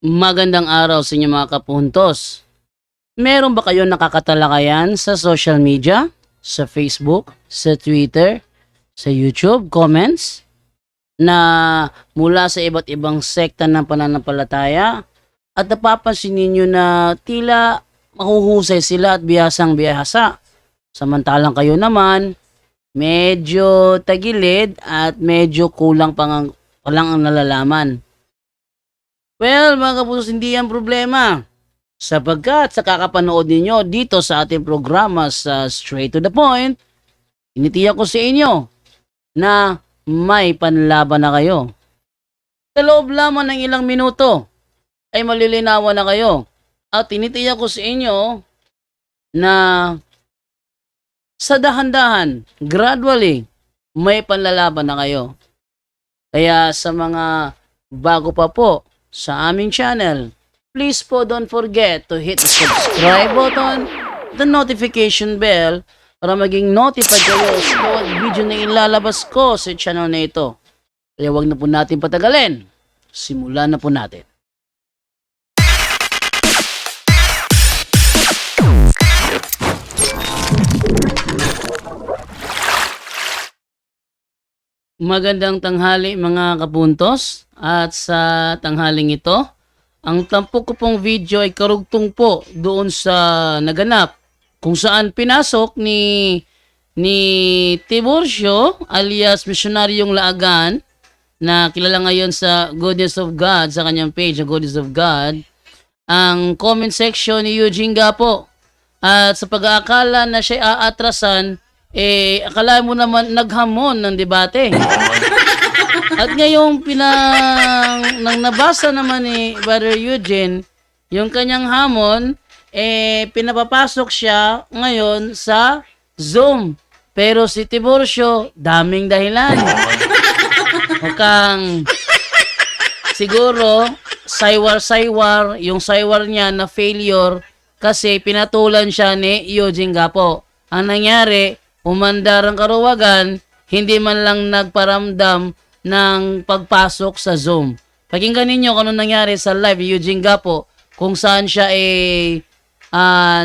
Magandang araw sa inyo mga kapuntos. Meron ba kayong nakakatalakayan sa social media? Sa Facebook, sa Twitter, sa YouTube, comments? Na mula sa iba't ibang sekta ng pananampalataya at napapansin ninyo na tila mahuhusay sila at bihasang bihasa. Samantalang kayo naman, medyo tagilid at medyo kulang pa lang ang nalalaman. Well, mga kapusos, hindi yan problema. Sapagkat sa kakapanood ninyo dito sa ating programa sa Straight to the Point, initiyak ko sa inyo na may panlaban na kayo. Sa loob lamang ng ilang minuto ay malilinawan na kayo. At tinitiyak ko sa inyo na sa dahan-dahan, gradually, may panlalaban na kayo. Kaya sa mga bago pa po sa aming channel, please po don't forget to hit the subscribe button, the notification bell, para maging notified kayo sa bawat video na ilalabas ko sa channel na ito. Kaya wag na po natin patagalin. Simulan na po natin. Magandang tanghali mga kapuntos, at sa tanghaling ito, ang tampok ko pong video ay karugtong po doon sa naganap kung saan pinasok ni Tiburcio alias Misyonaryong Laagan, na kilala ngayon sa Goodness of God, sa kanyang page na Goodness of God, ang comment section ni Eugene Gapo. At sa pag-aakala na siya aatrasan, akala mo naman naghamon ng debate. At ngayong nang nabasa naman ni Brother Eugene yung kanyang hamon, pinapapasok siya ngayon sa Zoom. Pero si Tiburcio, daming dahilan. Mukhang siguro saywar-saywar, yung saywar niya na failure kasi pinatulan siya ni Eugene Gapo. Ang nangyari, umandar ang karuwagan, hindi man lang nagparamdam ng pagpasok sa Zoom. Pakinggan ninyo kung ano nangyari sa live Eugene Gapo, kung saan siya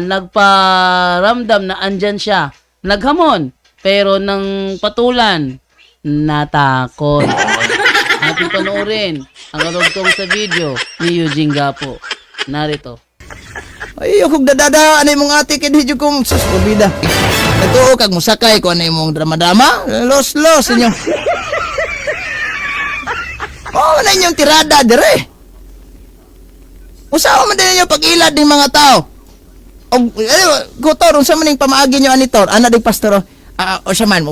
nagparamdam na andyan siya. Naghamon, pero nang patulan, natakot. Ating panoorin ang karugtong sa video ni Eugene Gapo. Narito. Ay, kung dadada, ano mong ate, kinhidyo kong sus, kurbida. Natuo kag musakay ko ano mong drama-drama, los inyo. Oh, na inyong tirada, dire. Usawa man din ninyo pag-ilad ng mga tao. O, Gotor, unsa man yung pamaagi nyo, anitor, ana di pastor, o siya man,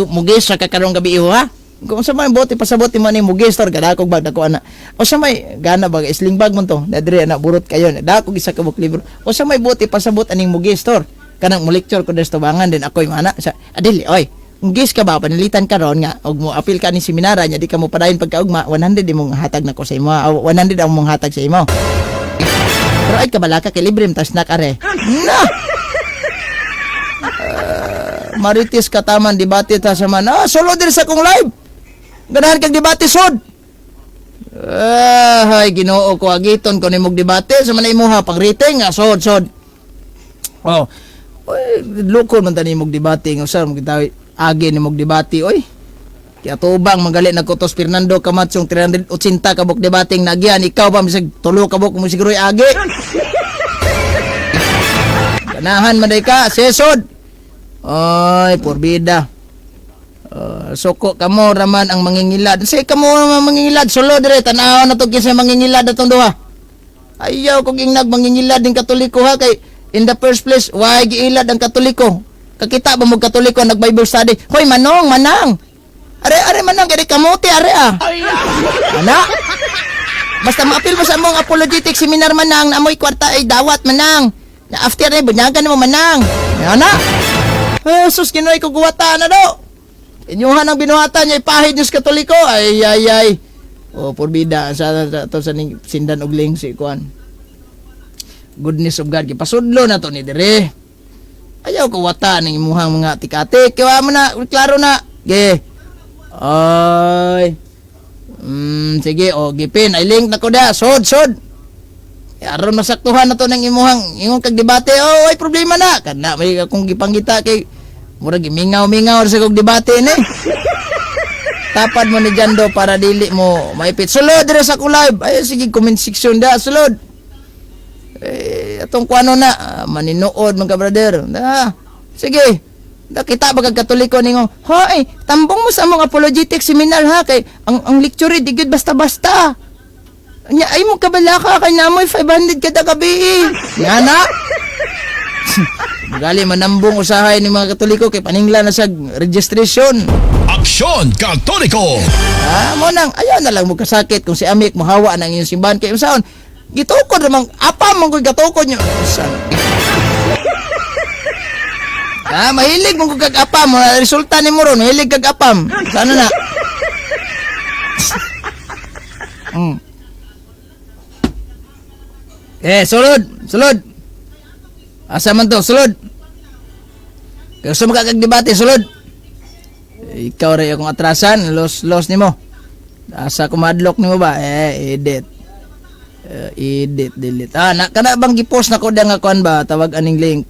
mugis sa kakarong gabi iho, ha? Kung sa may bote pasabot mo ni mugistor kada kog bag dako ana. O sa may gana bag sling bag mo to. Nadre na burot kayo. Dako isa ka buk libro. O sa may bote pasabot aning mugistor. Kanang mo lecture ko desto bangan din ako'y mana sa adili oy. Mugis ka ba panilitan ka ron nga og mo apil ka ni seminara nya di ka mo padayon pagkaugma 100 imong hatag nako sa imo. 100 ang mong hatag sa imo. Pero ay kabalaka kay libre tas nak are. Na. Marites kataman debate ta sa man. Solo dir sa kong live. Ganahan kag debate sod. Hay Ginoo ko agiton ko nimog debate sa man imuha pag rating nga sod. Oh. Oy, loko man tani nimog debate nga usar mo gitawi agi nimog debate oy. Kaya tubang magalit nagkutos Fernando Camatsong 380 kabok debating nagyan ikaw pa misig tulo kabok mo siguro agi. Ganahan man day ka sesod. Oy, porbida. Soko kamo raman ang mangingilad. Say kamo raman mangingilad solo dire tan-aw na to kinsa mangingilad atong duha. Ayaw kog ingnag mangingilad ding Katoliko ha kay in the first place why giilad ang Katoliko. Kakita ba mo Katoliko nag Bible study? Hoy manang. Are manang kay kamote are ah. Ana. Basta maapil mo sa among apologetic seminar manang na amoy kwarta ay dawat manang. Na after ay bunyagan mo manang. Ana. Jesus Ginoy ko guwata na do. Inyuhan ang binuhatan niya ipahid niyo sa Katoliko. Ay. O, porbida. Sa sindan og ling si Kuan. Goodness of God. Kipasudlo na to ni dire. Ayaw ko wata ng imuhang mga tikatik. Kaya mo na. Klaro na. Ge. Ay. Sige, o, gipin. Ay link na ko da. Sod. aron masaktuhan na to ng imong kag debate. Oh, ay problema na. Kana may akong gipanggita kay murag mingaw-mingaw sa kog debate ni. Tapad mo ni Jando para dili mo maipit. Sulod dira sa ko live. Ay sige comment section da sulod. Atong kuano na maninood mga brother. Sige. Kita ba kag Katoliko ningo? Hoy, tambong mo sa among apologetic seminar ha kay ang lecture di gud basta-basta. Nya ay mo kabalaka kay namoy 500 kada gabi. Nga na. Gali manambong usahay ni mga Katoliko kay paningla na sa registration. Aksyon Katoliko! Mo nang ayaw na lang mo kasakit kung si Amik mohawa ng iyong simbahan kay usaon. Gitukod namang apa man ko'y gatukod nyo. Mahilig mo kag apam. Resulta ni mo ron, mahilig kag apam. Sana na. Sulod. Asa man to, sulod. Gusto mo kag debate, sulod. Ikaw rin akong atrasan, los nimo. Asa kumadlock nimo ba? Edit, delete. Kana bang gipost na ko da nga kuan ba? Tawag aning link.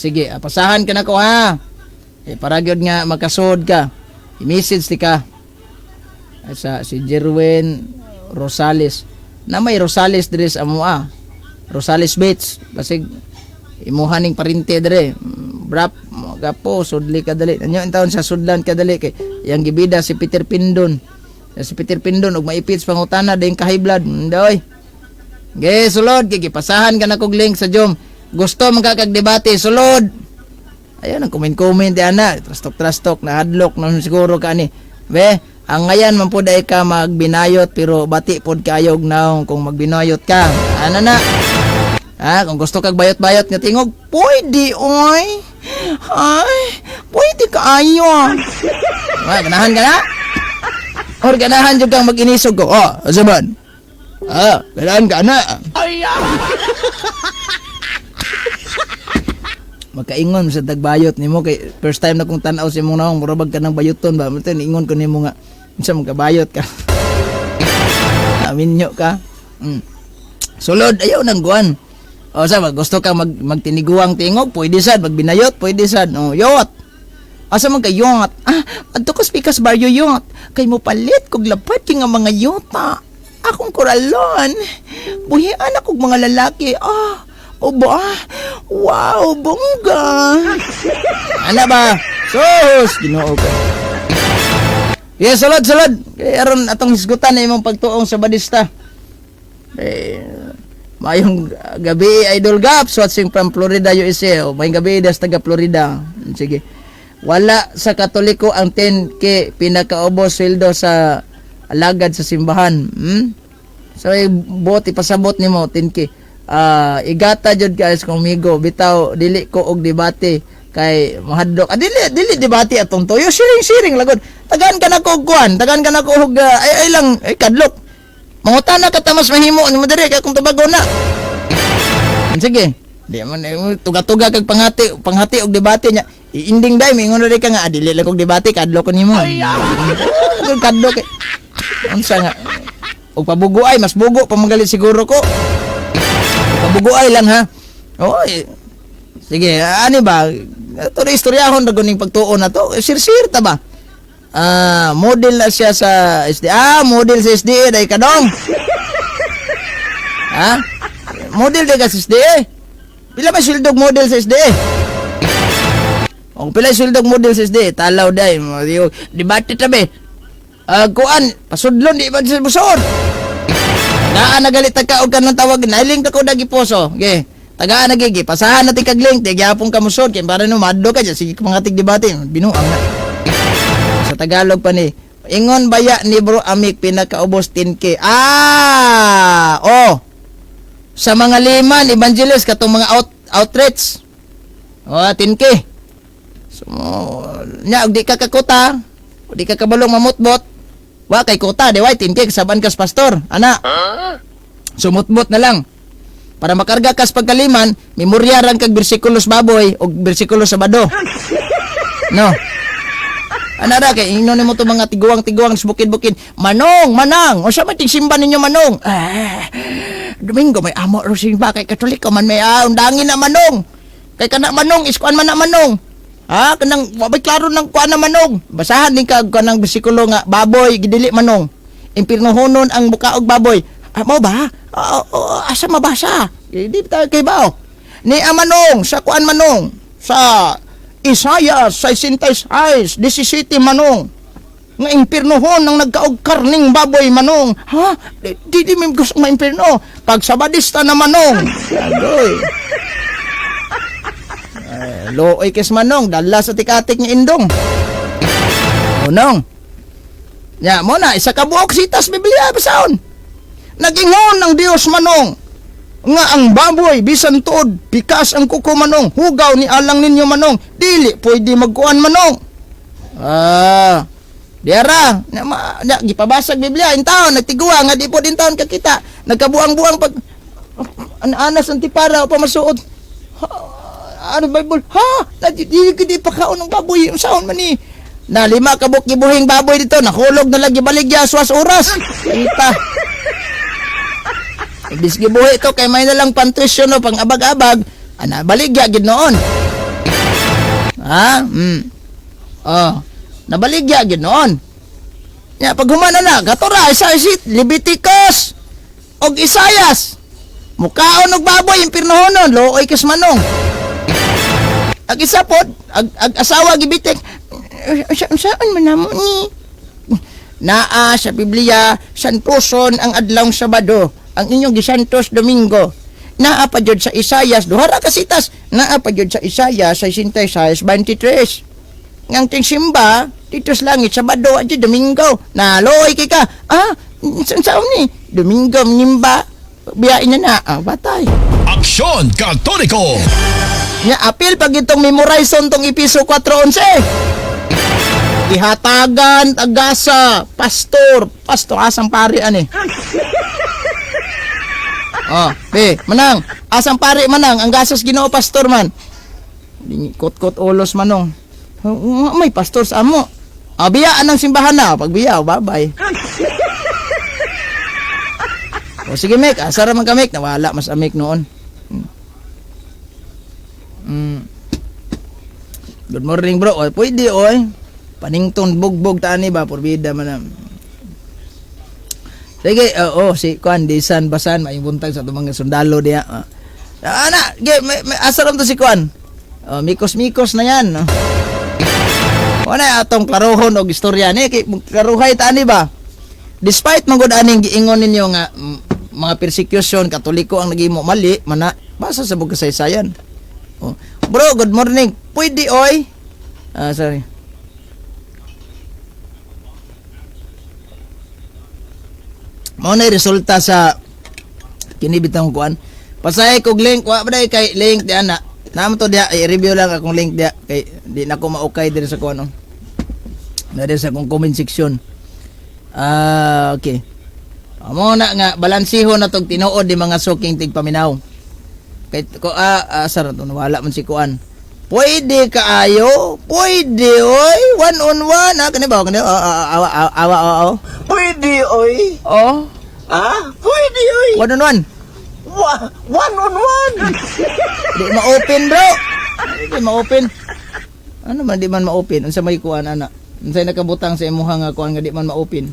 Sige, pasahan ka na ko ha. Para gyud nga makasud ka. I-message ti ka. Sa si Jerwin Rosales. Na may Rosales diri sa amo Rosales Beach. Basig imuhaning parinte dire. Brap gapo sudli kadali. Anyo in taon sa sudlan kadali kay yang gibida si Peter Pindon. Si Peter Pindon og maipits pangutana ding ka high blood. Ndoy. Ge sulod gipasahan ka na kog link sa Jom. Gusto man ka kag debate sulod. Ayun ang comment ana. Trastok na hadlock na siguro ka ni. Be, ang ngayan man pud ay ka magbinayot pero bati pod kayog naong kung magbinayot ka. Ana na. Kung gusto kag bayot-bayot nga tingog, pwede oy. Ay, pwede kaayo. Ganahan ka na? Or ganahan jud kang mag-inisog ko. Asaban? Ganahan ka na. Makaingon sa tagbayot nimo kay first time na kong tan-aw sa imong naong murabag ka ng bayoton ba. Mito ingon ko nimo nga unsa magkabayot ka. Aminyo ka. Sulod ayaw nang guan. Sa gusto ka magtiniguang tingog, pwede sad magbinayot, pwede sad. Yot. Asa man kay yot? Adto ko speakers baryo yot. Kay mo palit kog lapat kay nga mga yota. Akong koralon. Buhian akog mga lalaki. Oba. Wow, bongga. Ana ba? Sus, Ginoo ka. Yes, sulod. Kay aron atong hisgutan na imong pagtuong sa badista. Mayong gabi, Idol Gaps, watching from Florida, USA. Mayong gabi, das taga Florida. Sige. Wala sa Katoliko ang 10K pinakaubos sweldo sa alagad sa simbahan. So, ipasabot ni mo, 10K. Igata jud guys kumigo bitaw dili ko og debate kay mahadlok dili debate atong toyo sharing lagod tagaan ka na ko kuan tagaan ka na ko og ay lang kadlok mangutana ka tamas mahimo ni madiri kay kung tubago na sige di man tuga-tuga kag panghati og debate nya iinding dai mingon ri ka nga dili lang og debate kadlok ko nimo kadlok unsa nga og pabugo ay mas bugo pamagalit siguro ko pabugoy lang ha. Sige, ani ba? Ito na istoryahon na guning pagtuon na to. Sir ta ba? Model na siya sa SDA. Model sa SDA. Dahil ka dong. Model dahil ka sa SDA. Pila ba sildog model sa SDA? Kung pila sildog model sa SDA, talaw dahil. Debate tabi. Kuan, pasudlon, di ba sa busod? Tagaan na galit tagkaog ka ng tawag. Nailing ka ko dagi poso. Okay. Tagaan na gigi. Pasahan natin kag-link. Tigyapong ka musod. Kaya para no, maddo ka dyan. Sige mga tig-debate. Binuang na. Sa Tagalog pa ni. Ingon baya ni Bro Amik pinakaubos 10K. Sa mga liman, evangelist, katong mga outreach. 10K. So, di ka kakuta. Di ka kabalong mamutbot. Wa kay kota, di way 10K kasaban kas pastor. Ana. Sumutbot na lang. Para makarga kas pagkaliman, memoryaran kag bersikulos baboy o bersikulos sabado. No. Ana ra kay ingnon nimo to mga tiguang sa bukid-bukid. Manong, o sa may tigsimba ninyo manong? Domingo may amo ro simba kay Katoliko man may undangin na manong. Kay kana manong iskuan man na manong. Ha kanang wabay klaro nang kuan na manong. Basahan din ka kanang bersikulo nga baboy gidili manong. Impirnohonon ang mukaog baboy. Mo ba? Asa mabasa? Di tayo kay bao. Ni manong sa kuan manong sa Isaiah 66 17 manong. Nga impirnohon nang nagkaog karning baboy manong. Ha? Di mi gusto maimpirno. Pag sabadista na manong. Agoy. Looy kes manong dala sa tikatik ni indong. Unong. Ya mo na isa ka buok sitas Biblia basaon. Nagingon ng Dios manong nga ang baboy bisan tuod pikas ang kuko manong hugaw ni alang ninyo manong dili pwede magkuan manong. Diara na gipabasag Biblia in taon nagtigwa nga di po din taon kakita nagkabuang-buang pag anas ang tipara o pamasuot. Ano Bible? Ha? Di pa kaon ng baboy. Saan man ni? Na 5 kabuk gibuhing baboy dito. Nakulog na lagi baligya aswas oras. Kita. Ibis gibuhi ito kay may nalang pantuisyon o pang abag-abag. Ana, baligya gid noon. Ha? Nabaligya gid noon. Ya, pag humana na, katura, Isaiah, Leviticus, og Isayas. Mukaon og baboy, impirnohonon, looy kes manong. Ag isa po, ag asawa gibitik. Saan man namo ni? Naa sa Biblia, santoson ang adlawng Sabado, ang inyong gisantos Domingo. Naa pa jud sa Isayas, duha ra ka sitas. Naa pa jud sa Isayas 66:23. Ngang ting simba dito sa langit Sabado at Domingo. Na loy kay ka. Saan ni? Domingo nimba. Biyain na batay. Aksyon Katoliko! Nya apil pag itong memorizon tong Episo 4:11. Ihatagan tagasa pastor asang pari ani. Manang asang pari manang ang gasas Ginoo pastor man. Kot-kot ulos manong. May pastor sa amo. Biyaan ng simbahan na pag biyaw babay. Sige Mek, asara man ka Mek, nawala mas amik noon. Good morning bro. Pwede oy. Panington bugbog tani ba porbida man. Sige, si Kuan Disan Basan may buntag sa tumang sundalo diya. Ana, may asaram to si Kuan. Mikos-mikos na yan. Wala atong klarohon og istorya ni kay klaruhay tani ba. Despite magud aning giingon ninyo nga mga persecution Katoliko ang nagimo mali, mana basa sa bug kasaysayan. Bro, good morning. Pwede oy. Sorry. Mao na resulta sa kinibitang kuan. Pasay kog link wa ba kay link di ana. Namo to dia i-review lang akong link dia kay di na ko maukay diri sa kuno. Na sa akong comment section. Okay. Amo na nga balansiho na tong tinuod di mga suking tigpaminaw. Kay ko sara to wala man si kuan. Pwede kaayo, pwede oy, one on one kani ba kani awa. Pwede, oy. Pwede, oy. One on one. One on one. Di ma-open bro. Di ma-open. Ano man di man ma-open? Unsa may kuan ana? Unsay nakabutang sa imuha nga kuan nga di man ma-open?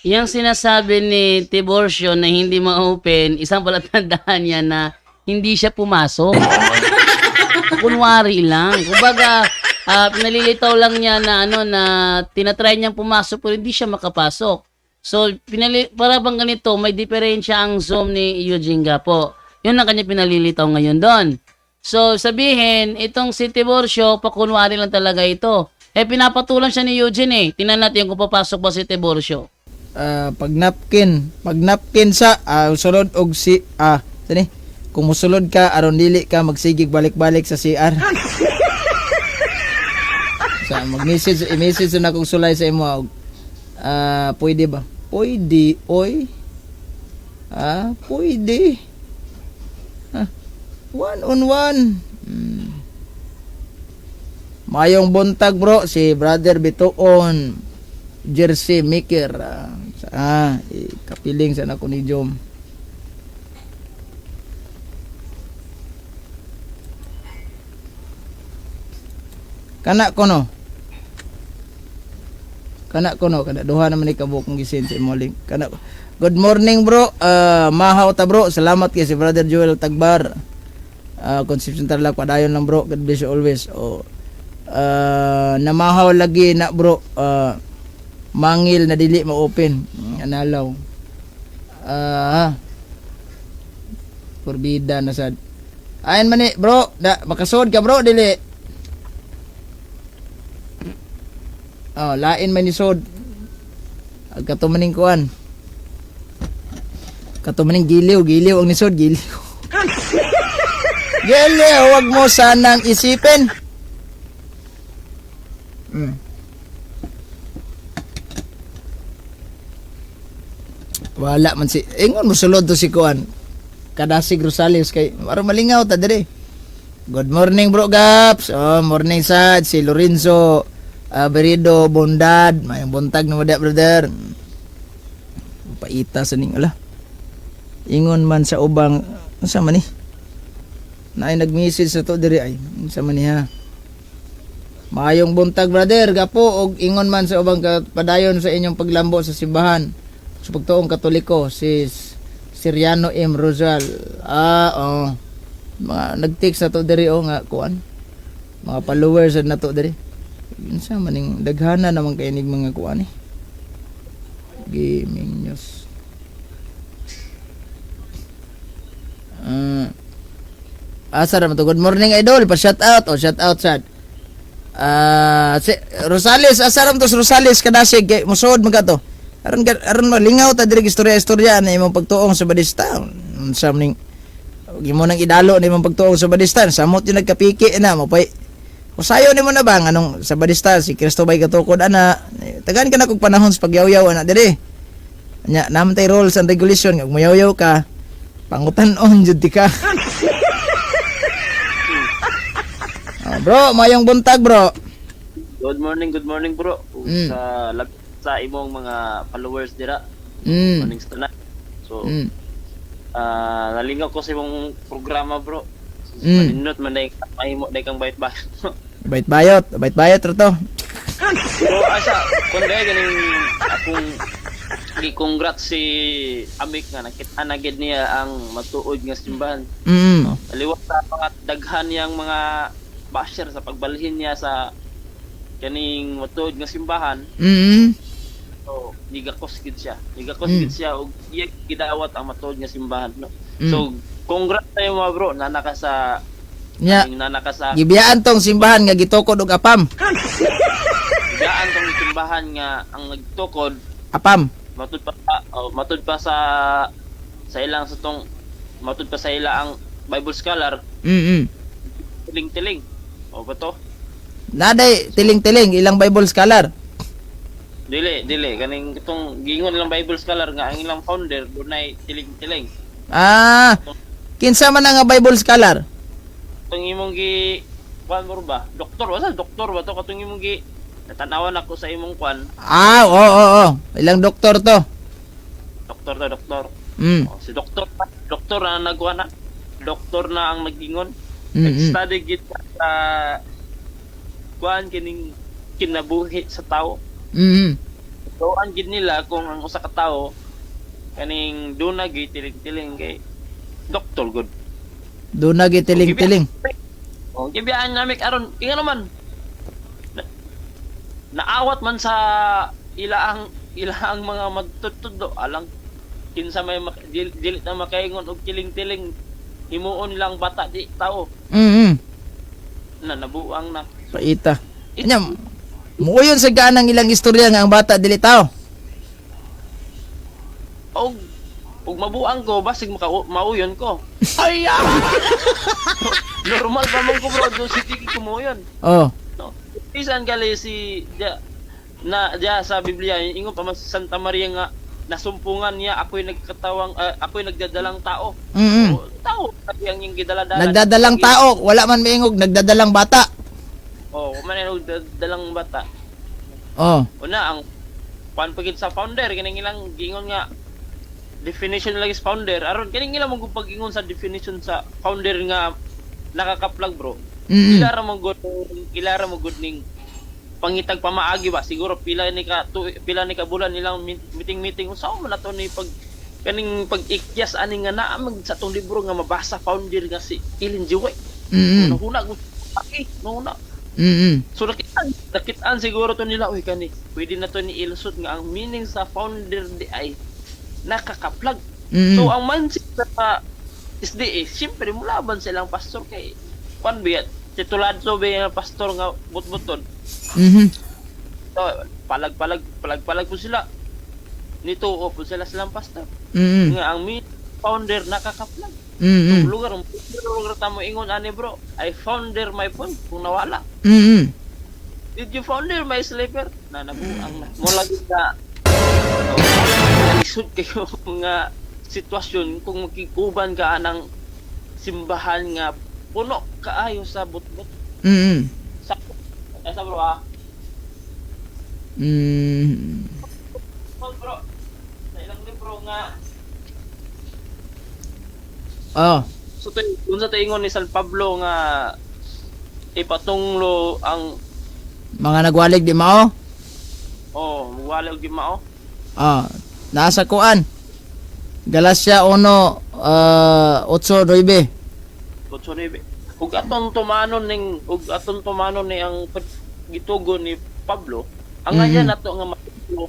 Yang sinasabi ni Tiborcio na hindi ma-open, isang palatandaan niya na hindi siya pumasok. Kunwari lang. Kumbaga, pinalilitaw lang niya na na tinatry niyang pumasok pero hindi siya makapasok. So, para bang ganito, may diferensya ang Zoom ni Eugene Gapo. Yun ang kanya pinalilitaw ngayon doon. So, sabihin, itong si Tiborcio, pakunwari lang talaga ito. Pinapatulan siya ni Eugene Tingnan natin kung papasok ba si Tiborcio. Pag napkin sa sulod og si tani kung musulod ka aron dili ka magsigig balik-balik sa CR. Sa message na kong sulay sa imo pwede ba? Pwede oy. Pwede. One on one. Mayong buntag bro si Brother Bituon Jersey Maker kapiling sa nako ni Jom. Kana kono. Kana duha naman ni kabuk kong gisin sa imo link. Kana. Good morning bro. Mahaw ta bro. Salamat kay si Brother Joel Tagbar. Conception Tarlac padayon lang bro. God bless you always. Namahaw lagi na bro. Mangil na dili ma-open. Analaw. Kurbida na sad. Ayan man ni bro. Makasod ka bro dili. Lain man ni sod. Katumaning kuan. Katumaning giliw ang nisod giliw. Giliw, wag mo sanang isipin. Wala man si ingon mo sulod to si kuan. Kadasig Rosales kay aron malingaw ta dire. Good morning bro Gaps. Morning sad si Lorenzo Berido Bondad, may buntag na wada brother. Paita sa ning ala. Ingon man sa ubang unsa man ni? Naay nag-message sa to diri ay. Unsa man ni ha? Maayong buntag brother, gapo og ingon man sa ubang padayon sa inyong paglambo sa simbahan. Sa pagtuong Katoliko si Siriano M. Rosal. Mga nag-text na to diri nga kuan. Mga followers na to diri. Unsa maning daghana naman kay nig mga kuan eh. Gaming news. Asa ra man to. Good morning idol, pa shout out sad. Si Rosales asa ra man to si Rosales kadasig kay musod man ka to. Aron malingaw ta diri istorya na imong pagtuong sa Badista. Unsa maning gimo nang idalo ni imong pagtuong sa Badista, samot yung nagkapiki na mo pay. Usayo nimo na bang anong sa Badista si Cristobay katukod ana. Tagan ka na kog panahon sa pagyaw-yaw ana diri. Nya namtay rules and regulation kag mayaw-yaw ka. Pangutan-on jud ti ka. Bro, mayong buntag bro. Good morning bro. Sa imong mga followers dira. Morning sa tanan. So, nalingaw ko sa imong programa bro. Maninot man day mahimo day kang bayot-bayot. Bayot ra to. Pero asa, kun day ganing akong gi-congrats si Amik nga nakita na gid niya ang matuod nga simbahan. Aliwat sa mga daghan yang mga basher sa pagbalhin niya sa kaning matuod nga simbahan. So, gigakos gid siya og iya gidawat ang matuod nga simbahan no. So, congrats tayo mga bro, nanaka sa gibiyaan tong simbahan nga gitukod og apam. Gibiyaan tong simbahan nga ang nagtukod apam. Matud pa sa ilang sa tong matud pa sa ila ang Bible scholar. Tiling-tiling. O ba to? Naday tiling-tiling ilang Bible scholar. Dili kaning itong gingon ilang Bible scholar nga ang ilang founder dunay tiling-tiling. Kinsa man nga Bible scholar? Itong imong gi kwan mo ba? Doktor ba to katong imong gi natanawan ako sa imong kwan. Oo. Ilang doktor to? Doktor. Si doktor na nagkuha na. Doktor na ang nagingon. Nag-study git sa kwan kining kinabuhi sa tao. So ang gid nila kung ang usa ka tawo kaning duna gi tiling-tiling kay doktor good. Duna gi tiling-tiling. Gibiyaan nami aron kinga naman. Naawat man sa ilaang mga magtutudo alang kinsa may dili na makaingon og tiling-tiling himuon lang bata di tao. Nabuang na. Paita. Nya muyon sa ganang ilang istorya nga ang bata dili tao. Og mabuang ko basig mauyon ko. Ay. Normal pa man ko bro do sige ko muyon. No. Isan gali si dia sa Biblia ingon pa man sa Santa Maria nga nasumpungan niya ako'y nagdadalang tao. Tao yang gidala-dala. Nagdadalang tao, wala man maingog nagdadalang bata. Man nagdadalang bata. Una ang panpagid sa founder kining ilang gingon nga definition lang is founder aron kining ilang mo pag-ingon sa definition sa founder nga nakakaplag bro. Mm. Ilara mo good ning pangitag pamaagi ba siguro pila ni ka bulan nilang meeting unsa man nato ni pag kaning pag-ikyas ani nga naa mag sa tong libro nga mabasa founder nga si Ellen G. White. Mm. Nahuna ko nahuna. Mm. So nakitaan siguro to nila uy kani pwede na to ni ilusot nga ang meaning sa founder di ay nakakaplag. Mm. So ang mindset sa SDA siyempre mulaban silang pastor kay kwan biyat titulad so ba pastor nga butbuton. Mhm. So palag po sila nituo po sila silang pastor Mm. nga ang founder nakakaplag. Mm. Lugar tamo ingon ani bro I founder my phone kung nawala. Mm. Did you founder my sleeper? Na nabuang na. Mo lagi ka. Isud kayo nga sitwasyon kung magkikuban ka ng simbahan nga puno kaayo sa butbut. Mm. Sa bro ah. Mm. Bro. Sa ilang libro nga Oh. so kung sa ingon ni San Pablo nga ipatunglo ang Mga nagwalig di mao? wala og gimao. Ah, nasa kuan. Galacia 1, 8-9. Kutsonibe. Ug aton tumanon ni ang gitugo ni Pablo, ang Mhm. nga nato nga matudlo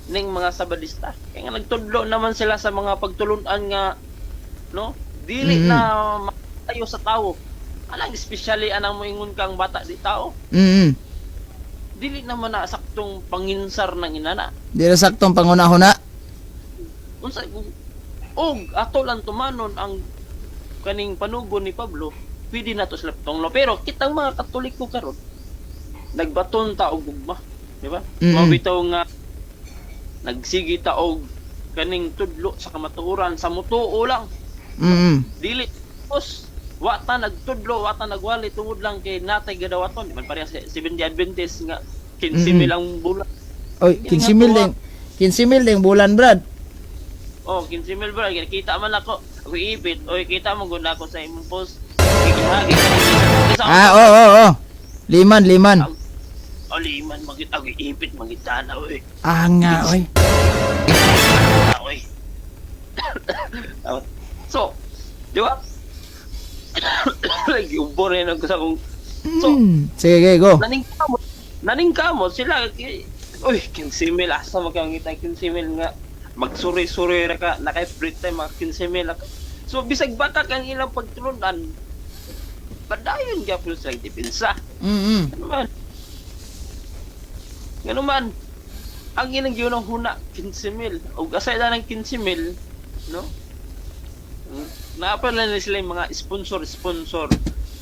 ning mga sabadista. Kaya nga nagtudlo naman sila sa mga pagtulunan nga no, dili Mhm. na matayo sa tao. Alang especially anang moingon kang bata di tao, Mm. dili naman na saktong panginsar ng inana. Di na saktong pangunahuna. Unsa og ato lang tumanon ang kaning panugon ni Pablo, pwede na to sila tunglo. Pero kitang mga Katoliko karon nagbaton ta og gugma, di ba? Mm. Mabitaw nga nagsigi ta og kaning tudlo sa kamatuoran sa mutuo lang. Mm. Dili pos wata nagtudlo, wata nagwali tungod lang kay natay gadawaton. Di man pareha sa Seventh-day Adventist nga 15,000 ang bulan. Oy, 15,000 ding bulan, Brad. Oh, 15,000 bro, kita man ako. Ako ipit. Oy, kita mo gud ako sa imong post. Gihagi. Oo. Liman. Oh, liman magit ako ipit mangitana oy. Ah nga, oy. Oy. So, di ba? Lagi ubore na ko sa kung Sige, go. naning kamo sila uy, 15,000 asa magkangita 15,000 nga magsuri-suri ra ka nakay free time mga 15,000 ka. So bisag baka kang ilang pagtulunan padayon gyapon sa depensa. Mm. Ngano man ang ilang gyunong huna 15,000 ug asay na ng 15,000 no? Naapala na sila yung mga sponsor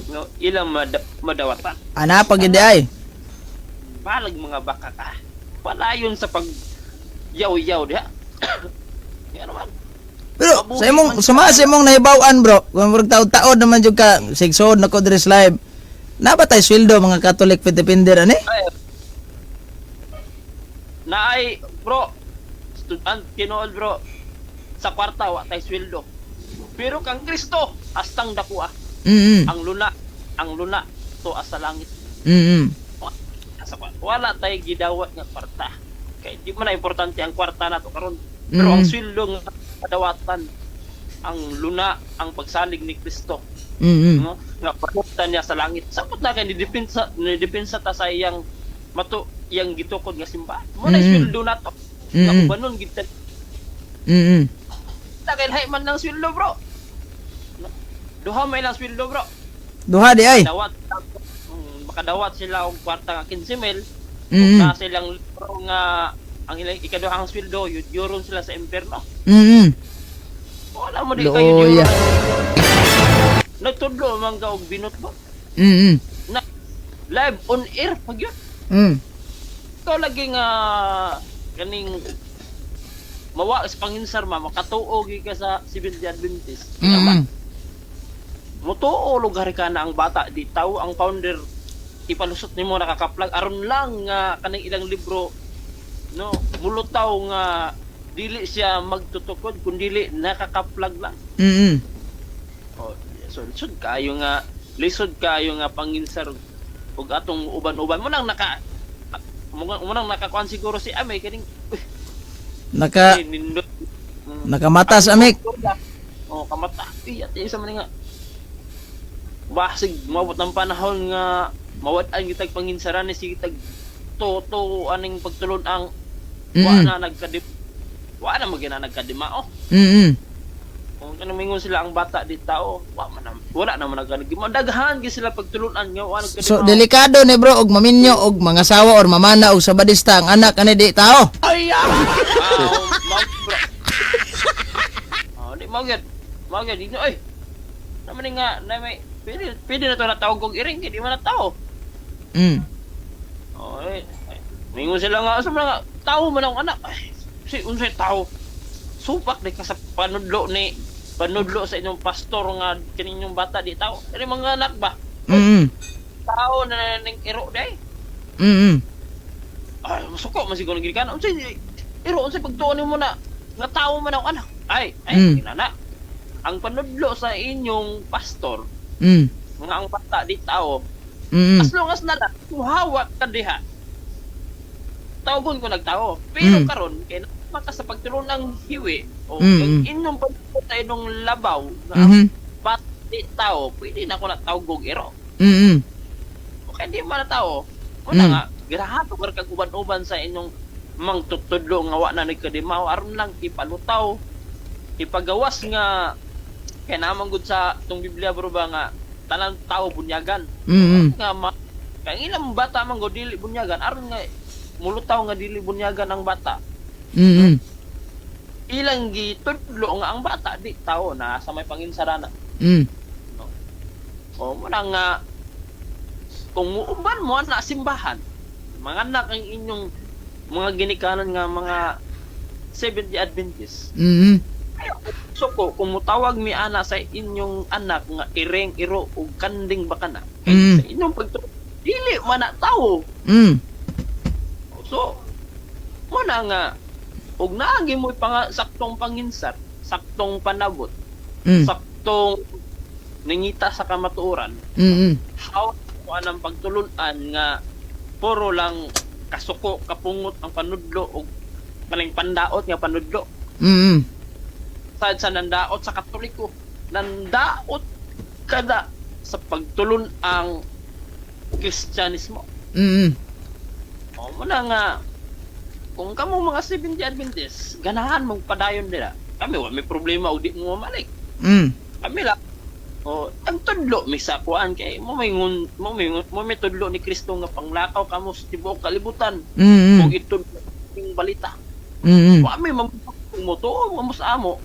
no, ilang madawatan. Ana pag idi ay. Balag mga baka ka. Palayon sa pag yaw-yaw diha. Yan naman. Pero sa imong nahibaw-an, bro. Kung murag taod-taod naman jud ka sigsod nako diri sa live. Na ba tay sweldo mga Catholic Filipiner ani? Naay bro. Student kinool bro. Sa kwarta wa tay sweldo. Pero kang Kristo hastang dako ah. Mm. Ang luna to asa langit. Mm. Wala tay gidawat nga kwarta. Kay di man na importante ang kwarta nato karon. Pero ang sweldo nga kadawatan ang luna ang pagsalig ni Kristo. Mm. No? Nga panutan niya sa langit. Sapot na kay ni depensa ta sa iyang iyang gitukod nga simbahan. Mo na sweldo nato. Nga ubanon gid ta. Mm. Kay hay man lang sweldo bro. Duha may lang sweldo bro. Duha di ay. Makadawat sila og kwarta nga 15,000. Mm. Na silang libro nga ang ilang ikaduhang sweldo yuron sila sa impierno. Mm. Wala mo di kayo Looya. Nagtudlo man ka og binot ba? Mm. Na live on air pag yun. Mm. Ikaw lagi nga kaning mawa sa panginsar makatuo gi ka sa Seventh-day Adventist. Mm. Mutuo lugar ka na ang bata di tao ang founder ipalusot nimo nakakaplag aron lang nga kanang ilang libro no mulutaw nga dili siya magtutukod kun dili nakakaplag lang. Mm. Oh, so kayo nga lisod kayo nga panginsar ug atong uban-uban mo nang nakakuan siguro si Amay kaning Naka nindot. nakamatas amik. Oh, kamata. Iya, isa man nga. Basig mabot ng panahon nga mawad-an gitag panginsaran ni si tag to aning pagtulon ang wa na magina nagkadimao. Kung ano mingon sila ang bata di tao, wala naman nagkadimao. Daghan gyud sila pagtulunan nga wa nagkadimao. So delikado ni bro og maminyo og mga sawa or mamana og sabadista ang anak ani di tao. Di mo gid dino ay. Naman nga na may pwede na to na tawag kog iring di man na tao. Ay, mingon sila nga sa mga tao man ang anak. Ay, si unsay tao. Supak di ka sa panudlo sa inyong pastor nga kaninyong bata di tao. Kani mga anak ba? Tao na ning iro day. Ay, masuko man siguro gid kana. Unsay iro unsay pagtuon mo na nga tao man ang anak. Ay, kinana. Ang panudlo sa inyong pastor nga ang bata di tao. As long as na hawak ka diha. Tawagon ko nagtao. Pero karon kay maka sa pagtulon ng hiwi o yung inyong pagpunta inong labaw nga ang bata di tao, pwede na ko na tawag iro. Okay, di man na tao. Una nga, girahato kag uban-uban sa inyong mang tutudlo nga wa na nagkadimaw aron lang ipalutaw ipagawas nga kay naman gud sa tong Biblia bro ba nga tanan tao bunyagan nga kay ilang bata man gud dili bunyagan aron nga mulutaw nga dili bunyagan ang bata ilang gitudlo nga ang bata di tao na sa may panginsarana o mo na nga kung muuban mo na simbahan mga anak ang inyong mga ginikanan nga mga 70 Adventist. So kung mutawag mi ana sa inyong anak nga ireng iro ug kanding baka na. Sa inyong pagtulog dili man na tawo. So mo na nga ug naagi mo saktong panginsar, saktong panabot, saktong nangita sa kamatuoran. How anang pagtulunan nga puro lang kasuko kapungot ang panudlo o maling pandaot nga panudlo sa nandaot sa Katoliko nandaot kada sa pagtulon ang Kristyanismo o muna nga kung kamo mga 70 Adventist ganahan mong padayon nila kami wa may problema o di mo mamalik kami lang o ang tudlo may sakuan kay mo may tudlo ni Kristo nga panglakaw kamo sa tibuok kalibutan kung itudlo ng balita wa may mo to mo sa amo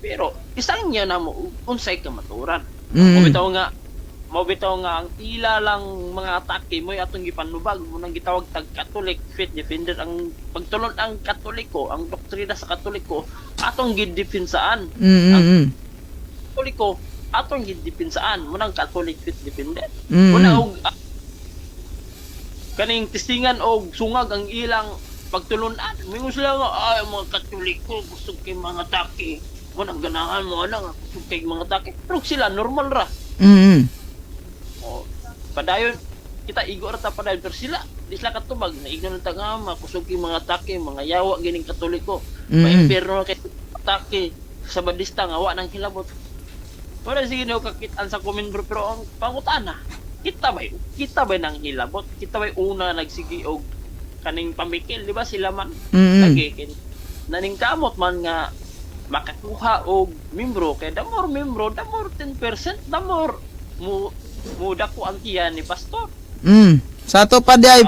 pero isang niya na mo unsay ka maturan mo bitaw nga ang ila lang mga atake mo atong gipanubag mo nang gitawag tag Catholic faith defender ang pagtulon ang Katoliko ang doktrina sa Katoliko atong gidefensaan Katoliko atong gidepinsaan mo nang Catholic faith defender una og kaning tistingan og sungag ang ilang pagtulunan mingon sila nga ay mga Katoliko gusto kay mga atake mo nang ganahan mo ana gusto kay mga atake pero sila normal ra o padayon kita igo ra ta padayon pero sila di sila katubag na ignorant nga makusog kay mga atake mga yawa gining Katoliko pa-imperno kay atake sa badista nga wa nang hilabot. Para sige no kakitaan sa comment bro pero ang pangutana kita ba nang hilabot kita ba una nagsigi og kaning pamikil di ba sila man lagi naning kamot man nga makakuha og membro kay the more 10% the more mo dako ang tiyan ni pastor sa to pa di ay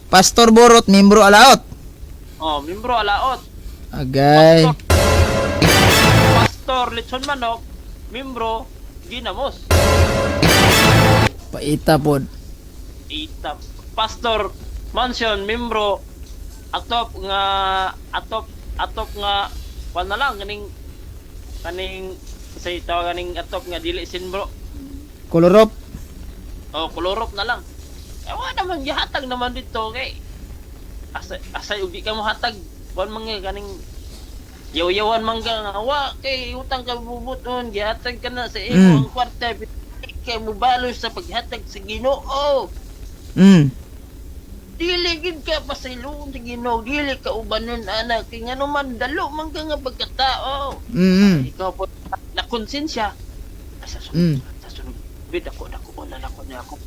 Pastor Borot membro alaot membro alaot agay Pastor Litson Manok membro Ginamos paita pod Pastor Mansion membro atop nga wala lang kaning say tawag kaning atop nga dili sinbro kolorop kolorop na lang ewa naman gihatag naman dito kay asay ugi ka mo hatag wan mga kaning yaw-yawan man ka nga wa kay utang ka bubuton gihatag ka na sa imo ang kwarta ka mubalo sa paghatag sa Ginoo. Mm. Dili gid ka pasilong sa Ginoo, dili ka ubanon anak kay ngano man dalo man ka nga pagkatao. Mm. Ikaw po na konsensya. Sa Mm. sunod, sa sunod. Bid ako na ako.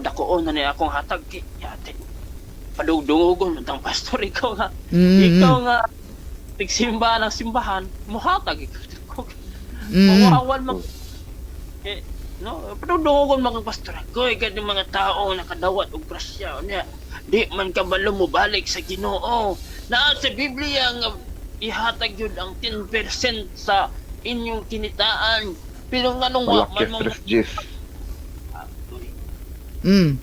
Dako na ni akong hatag kay yate. Padugdungogon tang pastor ikaw nga. Mm. Ikaw nga tigsimba ng simbahan, muhatag ikaw. Mm. Mawawan man no, padugdungogon mga pastor ko kay mga tao nakadawat og grasya niya. Di man ka balo mo balik sa Ginoo. Naa sa Biblia nga ihatag yun ang 10% sa inyong kinitaan. Pero nga nung Malaki man stress, Jeff. Mm.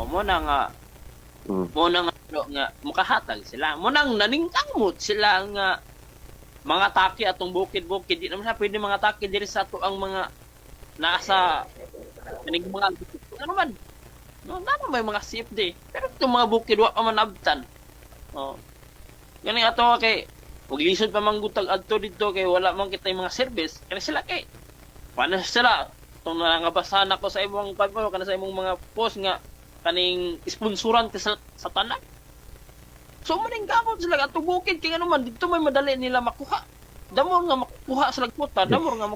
mo na nga Mm. mo na nga makahatag sila. Mo nang naningkamot sila nga mga taki atong bukid-bukid. Di naman siya pwede mga taki diri sa ato ang mga nasa kaning mga ano man. No, may mga CFD. Pero itong mga bukid wa pa man abtan. Oh. Gani ato kay ug lisod pa manggutag adto dito kay wala man kita mga service. Kani sila kay paano sila itong nangabasahan ako sa imong pagpapalo kana sa imong mga post nga kaning sponsoran ka sa tanan. So maning gamot sila ato bukid kay ano man dito may madali nila makuha. Damo nga makuha sila puta, damo nga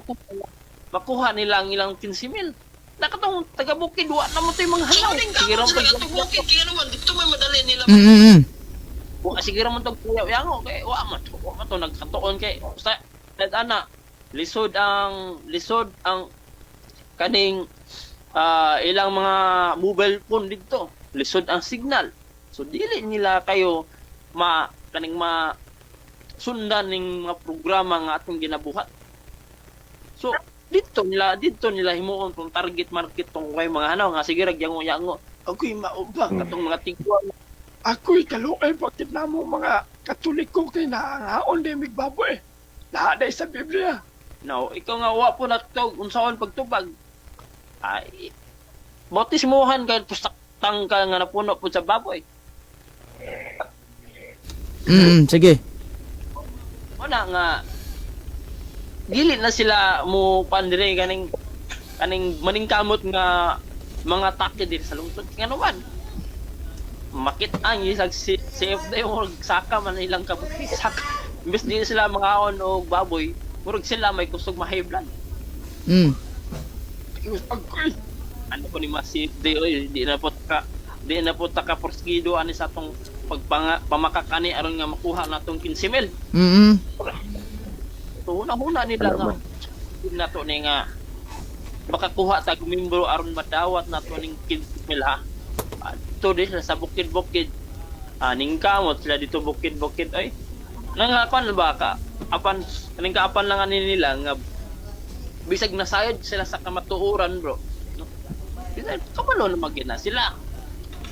makuha nila ang ilang 15,000. Nakatong taga bukid wa na mo tay mga halaw. Sige ra pag ato bukid kay ano man dito may madali nila. Mm. Sige ra man tong kuya yango kay wa man to nagkatuon kay basta ana lisod ang kaning ilang mga mobile phone dito. Lisod ang signal. So dili nila kayo kaning sundan ning mga programa nga atong ginabuhat. So dito nila himuon tong target market tong kay mga ano nga sige ragyango-yango. Ako'y maubang. Katong mga tigwa. Ako'y kalukay bakit na mo mga Katoliko kay naangaon di migbaboy. Lahat ay sa Biblia. No, ikaw nga wa po natog unsaon pagtubag. Ay bautismuhan kay pustak-tang ka nga napuno po sa baboy. Mm. Sige. Wala nga dili na sila mo pandire kaning maningkamot nga mga take diri sa lungsod nga naman makit ang isag CFD mo saka man ilang kabuhi saka imbes di sila mangaon og baboy murag sila may kusog ma-high blood. Mm. Ako'y Ano ko ni CFD oy di na po ta ka porskido ani sa atong pamakakani aron nga makuha natong 15,000. Mm. So una nila nga nato ni nga makakuha tag membro aron madawat nato ning 15,000 ha. Ito di sa bukid-bukid. Ning kamot sila dito bukid-bukid ay. Nangapan ba ka? Apan kaning kaapan lang ani nila nga bisag nasayod sila sa kamatuoran bro. No? Bisag kabalo na magina sila.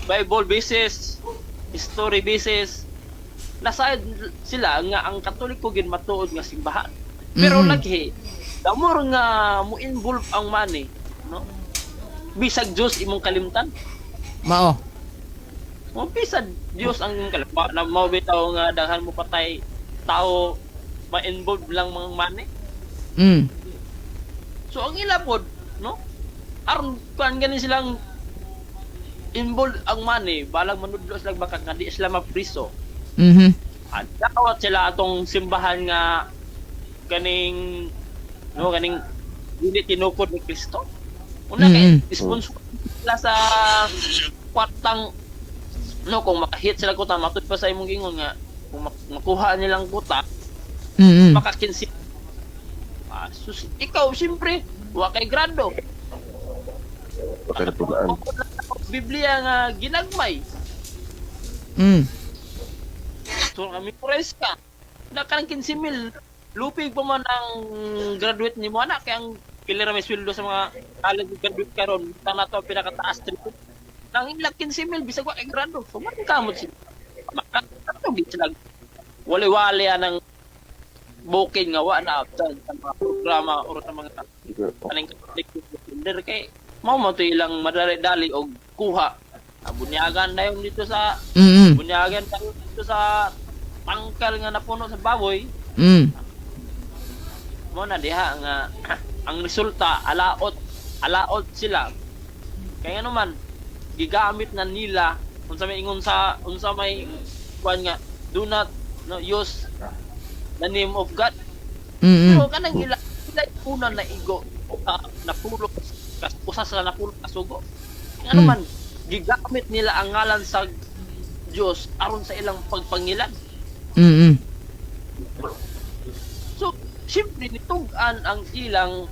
Bible basis, history basis. Nasayod sila nga ang Katoliko gid matuod nga simbahan. Pero lagi damor nga mo involve ang money, no? Bisag Dios imong kalimtan. Mao. Mo bisag Dios ang imong kalimtan. Na mao bitaw nga daghan mo patay tao ma-involve lang mga money. Mm. So ang ila pod, no? Aron kan ganin silang involved ang money, balang manudlo sila baka nga di sila mapriso. Mhm. At dawat sila atong simbahan nga kaning dili tinukod ni Kristo. Una kay sponsor sila sa kwartang kung makahit sila kuta matud pa sa imong gingon nga kung makuha nilang kuta Mm. makakinsi. Ikaw siyempre wa kay grado. Okay na pulaan. Biblia nga ginagmay. Mm. So kami pres ka. Na kanang 15,000 lupig pa man ang graduate ni mo anak kay ang pilira may sweldo sa mga college graduate karon ta nato ang pinakataas trip. Nang ilang 15,000 bisag wa kay grado. So man kamot sila. Makato gid sila. Wali-wali ang bukid nga wa na sa mga programa o sa mga kaning calendar kay mao mo to ilang madali-dali og kuha. Bunyagan na yung dito sa Mm. bunyagan na yung dito sa tangkal nga napuno sa baboy. Mm. Mo na diha nga ang resulta alaot alaot sila. Kaya naman gigamit na nila unsa may ingon sa unsa may kuan nga do not use the name of God. Mm. Pero kanang ila una na igo napulot usa sa napulot kasugo. Kaya naman gigamit nila ang ngalan sa Dios aron sa ilang pagpangilan. Mm. So, siyempre nitugan ang ilang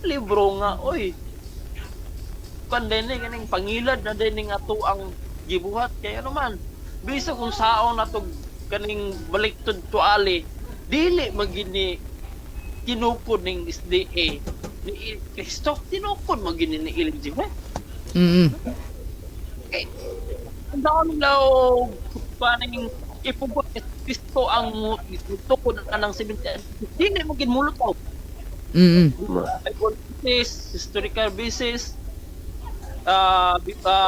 libro nga, oy, kandinig kaning pangilad na dining ato ang gibuhat. Kaya naman, bisa kung saon na to kaning baliktod tuali, dili magini tinukod ning SDA ni Kristo, tinukod magini ni Elizabeth. Mm. Eh, ang dami law paning ipugot ni Kristo ang tukod ng 70. Dili mo ginmulutaw. Mm. Bible basis, historical basis,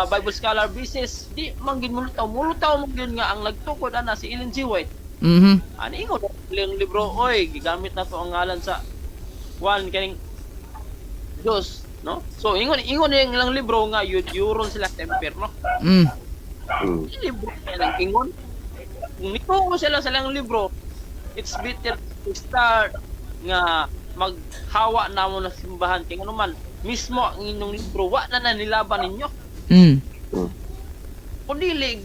Bible scholar basis, di manggin mulutaw manggin nga ang nagtukod ana si Ellen G. White. Mhm. Ani ingon ang libro, oy, gigamit na to ang ngalan sa Juan kaning Diyos, no? So ingon yung ilang libro nga yuron sila sa impyerno. Mm. Mm. Yung libro lang ingon. Kung nituko sila sa ilang libro, it's better to start nga maghawa na mo na simbahan kay ano man mismo ang inyong libro wa na nilaban ninyo Mm. kung dili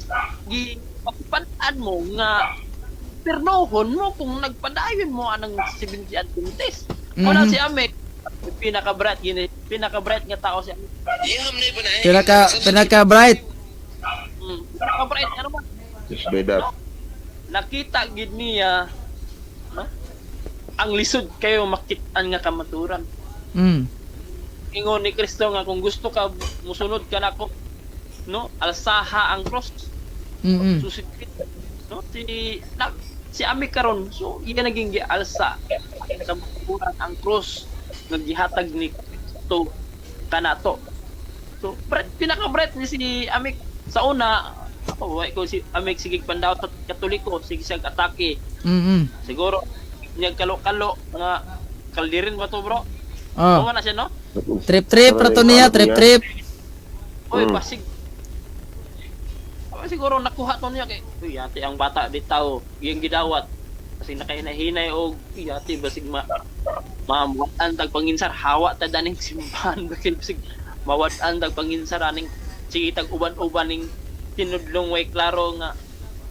gi pagpadaan mo nga pernohon mo kung nagpadayon mo anang 70 Adventist. Wala si Ame pinaka-bright nga tao si Ame. Pinaka bright. Pinaka-bright ano ba Just by that. nakita gid niya no? Ang lisod kayo makitaan nga kamaturan. Mm. Ingon ni Kristo nga kung gusto ka musunod ka nako no alsaha ang cross. Mm. Susikit no si Ami karon so iya naging gialsa kamaturan ang cross nga gihatag ni Kristo kanato. So pinaka-bright ni si Ami sa una ako way ko si Ami sige pandawat at Katoliko sige siyang atake. Mm. Siguro niya kalo-kalo nga kaldirin ba to bro? Oh. Oo na siya no? Trip rato niya, trip. Oy pasig. Siguro nakuha to niya kay uy ate ang bata bitaw yung gidawat kasi nakahinay-hinay og uy ate basig mamuan tag panginsar hawa ta daning simbahan bakit basig mawad-an tag panginsar aning sige tag uban-uban ning tinudlong way klaro nga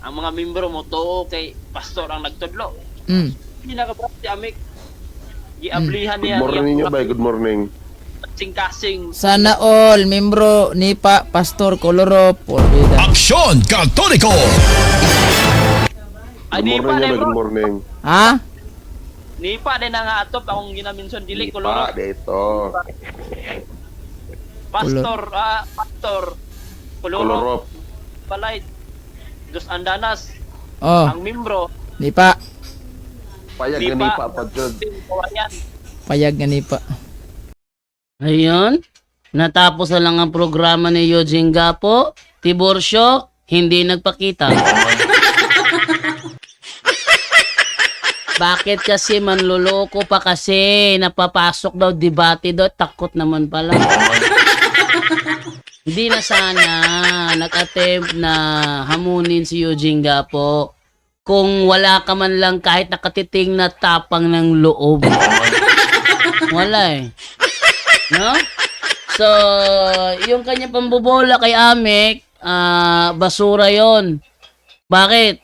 ang mga membro mo to kay pastor ang nagtudlo. Mm. Pinaka-bro si Amik giablihan Good niya morning ninyo ba? Good morning. kasing Sana all membro ni Pastor Coloro por vida. Aksyon Katoliko! ay Good di pa morning na ba? bro Good morning. Ha? ni pa din nga atop akong ginaminson dili koloro dito. pastor koloro Kolorop. palay dos andanas Oh, ang membro ni pa. Payag Di gani pa. pa padjud. kawayan Payag nga ni pa. Ayun, natapos na lang ang programa ni Eugene Gapo. Tiburcio, hindi nagpakita. Bakit kasi manluloko pa kasi napapasok daw debate daw takot naman pala. Hindi na sana nag-attempt na hamunin si Eugene Gapo kung wala ka man lang kahit nakatiting na tapang ng loob. Wala eh. No? So, yung kanya pambobola kay Amek, basura yon. Bakit?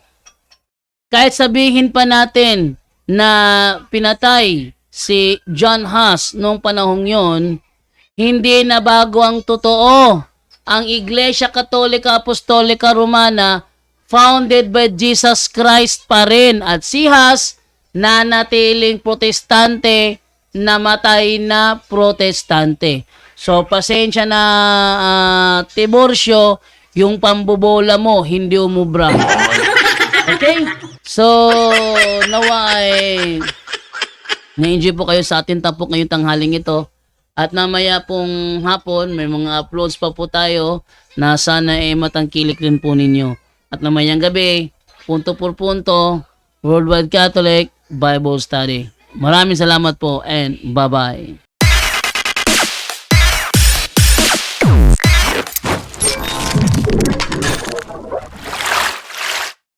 Kahit sabihin pa natin na pinatay si John Huss noong panahong yon, hindi na bago ang totoo. Ang Iglesia Katolika Apostolika Romana, founded by Jesus Christ pa rin. At si Huss, nanatiling protestante, namatay na protestante. So, pasensya na Tiburcio, yung pambobola mo, hindi umubra. Okay? So, nawa ay na-enjoy po kayo sa ating tapok ngayong tanghaling ito. At namaya pong hapon, may mga uploads pa po tayo na sana matangkilik rin po ninyo. At namayang gabi, punto por punto, Worldwide Catholic Bible Study. Maraming salamat po and bye-bye.